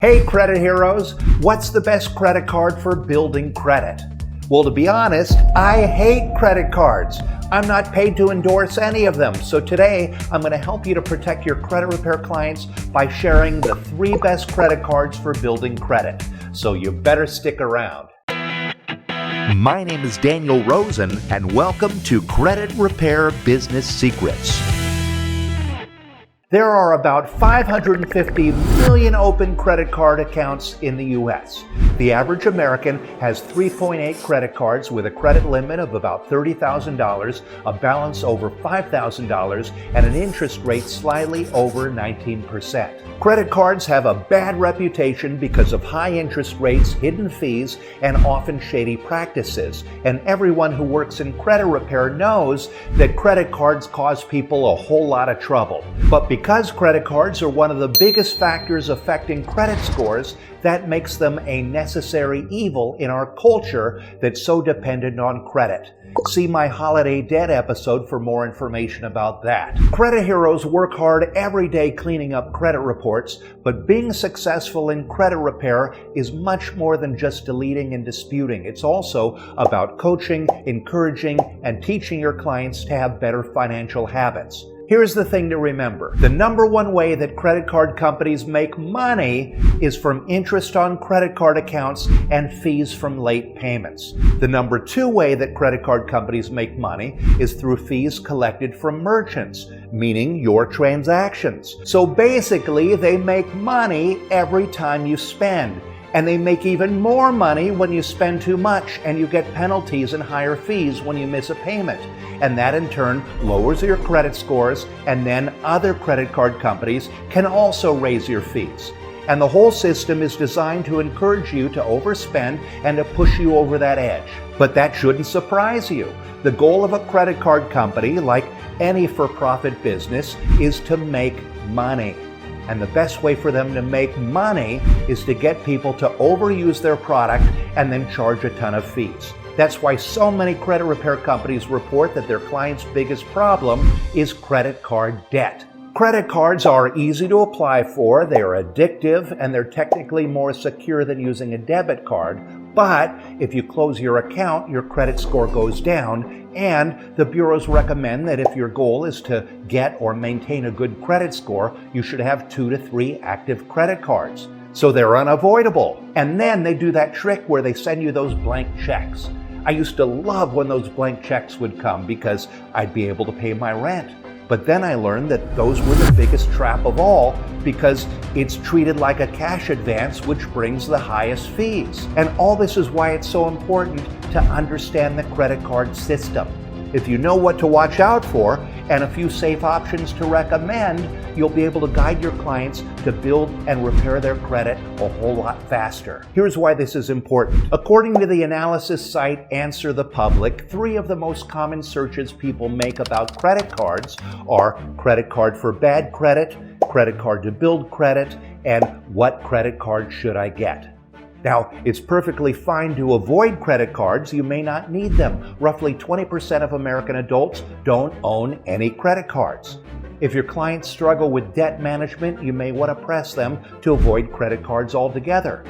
Hey credit heroes, what's the best credit card for building credit? Well, to be honest, I hate credit cards. I'm not paid to endorse any of them, so today I'm going to help you to protect your credit repair clients by sharing the 3 best credit cards for building credit. So you better stick around. My name is Daniel Rosen, and welcome to Credit Repair Business Secrets. There are about 550 million open credit card accounts in the U.S. The average American has 3.8 credit cards with a credit limit of about $30,000, a balance over $5,000, and an interest rate slightly over 19%. Credit cards have a bad reputation because of high interest rates, hidden fees, and often shady practices. And everyone who works in credit repair knows that credit cards cause people a whole lot of trouble. But because credit cards are one of the biggest factors affecting credit scores, that makes them a necessary evil in our culture that's so dependent on credit. See my Holiday Debt episode for more information about that. Credit heroes work hard every day cleaning up credit reports, but being successful in credit repair is much more than just deleting and disputing. It's also about coaching, encouraging, and teaching your clients to have better financial habits. Here's the thing to remember. The number one way that credit card companies make money is from interest on credit card accounts and fees from late payments. The number 2 way that credit card companies make money is through fees collected from merchants, meaning your transactions. So basically, they make money every time you spend. And they make even more money when you spend too much and you get penalties and higher fees when you miss a payment. And that in turn lowers your credit scores, and then other credit card companies can also raise your fees. And the whole system is designed to encourage you to overspend and to push you over that edge. But that shouldn't surprise you. The goal of a credit card company, like any for-profit business, is to make money. And the best way for them to make money is to get people to overuse their product and then charge a ton of fees. That's why so many credit repair companies report that their clients' biggest problem is credit card debt. Credit cards are easy to apply for, they are addictive, and they're technically more secure than using a debit card. But if you close your account, your credit score goes down, and the bureaus recommend that if your goal is to get or maintain a good credit score, you should have 2 to 3 active credit cards. So they're unavoidable. And then they do that trick where they send you those blank checks. I used to love when those blank checks would come because I'd be able to pay my rent. But then I learned that those were the biggest trap of all because it's treated like a cash advance, which brings the highest fees. And all this is why it's so important to understand the credit card system. If you know what to watch out for and a few safe options to recommend, you'll be able to guide your clients to build and repair their credit a whole lot faster. Here's why this is important. According to the analysis site Answer the Public, 3 of the most common searches people make about credit cards are credit card for bad credit card to build credit, and what credit card should I get? Now, it's perfectly fine to avoid credit cards. You may not need them. Roughly 20% of American adults don't own any credit cards. If your clients struggle with debt management, you may want to press them to avoid credit cards altogether.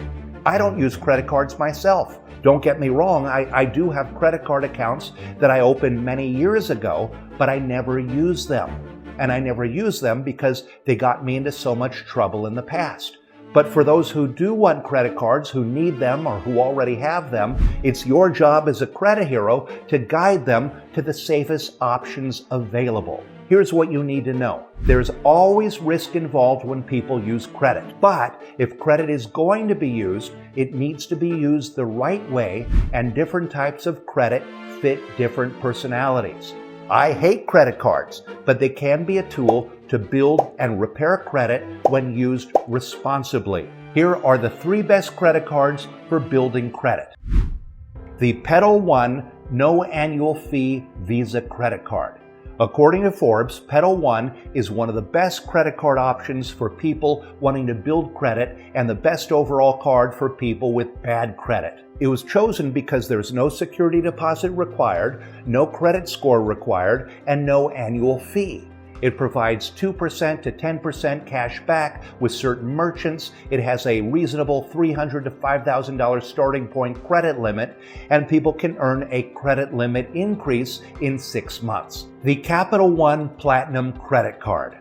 I don't use credit cards myself. Don't get me wrong, I do have credit card accounts that I opened many years ago, but I never use them. And I never use them because they got me into so much trouble in the past. But for those who do want credit cards, who need them, or who already have them, it's your job as a credit hero to guide them to the safest options available. Here's what you need to know. There's always risk involved when people use credit. But if credit is going to be used, it needs to be used the right way, and different types of credit fit different personalities. I hate credit cards, but they can be a tool to build and repair credit when used responsibly. Here are the 3 best credit cards for building credit. The Pedal One No Annual Fee Visa Credit Card. According to Forbes, Pedal One is one of the best credit card options for people wanting to build credit and the best overall card for people with bad credit. It was chosen because there's no security deposit required, no credit score required, and no annual fee. It provides 2% to 10% cash back with certain merchants. It has a reasonable $300 to $5,000 starting point credit limit, and people can earn a credit limit increase in 6 months. The Capital One Platinum Credit Card.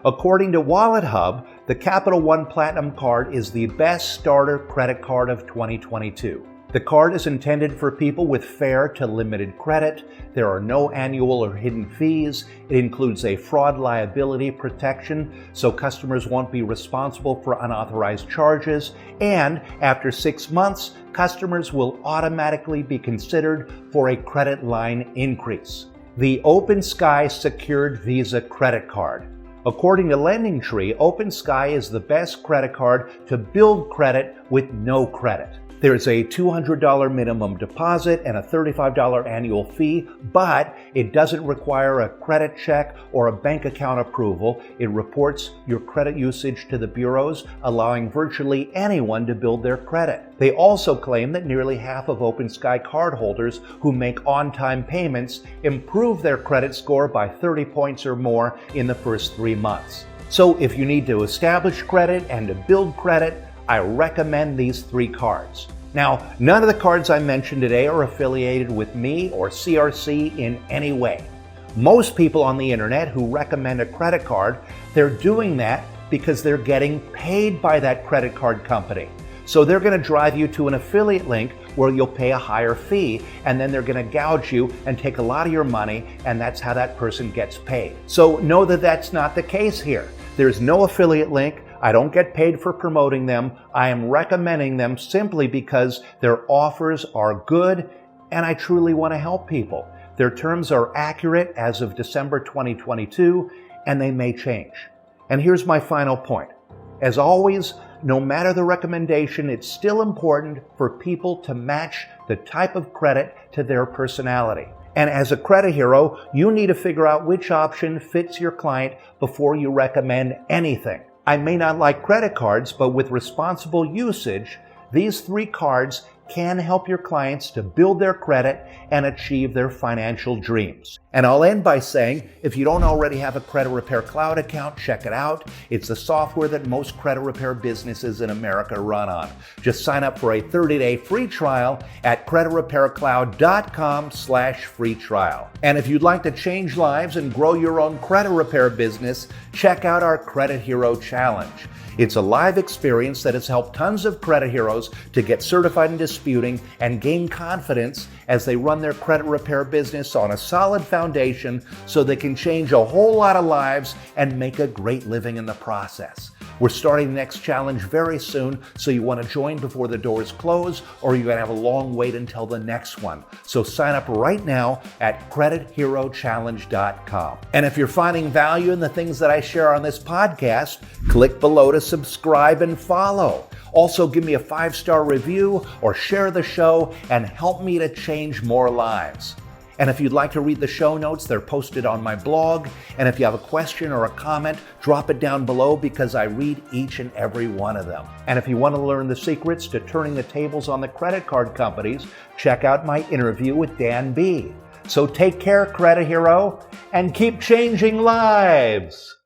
According to Wallet Hub, the Capital One Platinum Card is the best starter credit card of 2022. The card is intended for people with fair to limited credit. There are no annual or hidden fees. It includes a fraud liability protection, so customers won't be responsible for unauthorized charges. And after 6 months, customers will automatically be considered for a credit line increase. The Open Sky Secured Visa Credit Card. According to LendingTree, Open Sky is the best credit card to build credit with no credit. There's a $200 minimum deposit and a $35 annual fee, but it doesn't require a credit check or a bank account approval. It reports your credit usage to the bureaus, allowing virtually anyone to build their credit. They also claim that nearly half of Open Sky cardholders who make on-time payments improve their credit score by 30 points or more in the first 3 months. So if you need to establish credit and to build credit, I recommend these 3 cards. Now, none of the cards I mentioned today are affiliated with me or CRC in any way. Most people on the internet who recommend a credit card, they're doing that because they're getting paid by that credit card company. So they're going to drive you to an affiliate link where you'll pay a higher fee, and then they're going to gouge you and take a lot of your money, and that's how that person gets paid. So know that that's not the case here. There's no affiliate link. I don't get paid for promoting them. I am recommending them simply because their offers are good and I truly want to help people. Their terms are accurate as of December 2022, and they may change. And here's my final point. As always, no matter the recommendation, it's still important for people to match the type of credit to their personality. And as a credit hero, you need to figure out which option fits your client before you recommend anything. I may not like credit cards, but with responsible usage, these 3 cards can help your clients to build their credit and achieve their financial dreams. And I'll end by saying, if you don't already have a Credit Repair Cloud account, check it out. It's the software that most credit repair businesses in America run on. Just sign up for a 30-day free trial at creditrepaircloud.com/free trial. And if you'd like to change lives and grow your own credit repair business, check out our Credit Hero Challenge. It's a live experience that has helped tons of credit heroes to get certified in disputing and gain confidence as they run their credit repair business on a solid foundation so they can change a whole lot of lives and make a great living in the process. We're starting the next challenge very soon, so you want to join before the doors close, or you're going to have a long wait until the next one. So sign up right now at creditherochallenge.com. And if you're finding value in the things that I share on this podcast, click below to subscribe and follow. Also, give me a 5-star review or share the show and help me to change more lives. And if you'd like to read the show notes, they're posted on my blog. And if you have a question or a comment, drop it down below because I read each and every one of them. And if you want to learn the secrets to turning the tables on the credit card companies, check out my interview with Dan B. So take care, Credit Hero, and keep changing lives.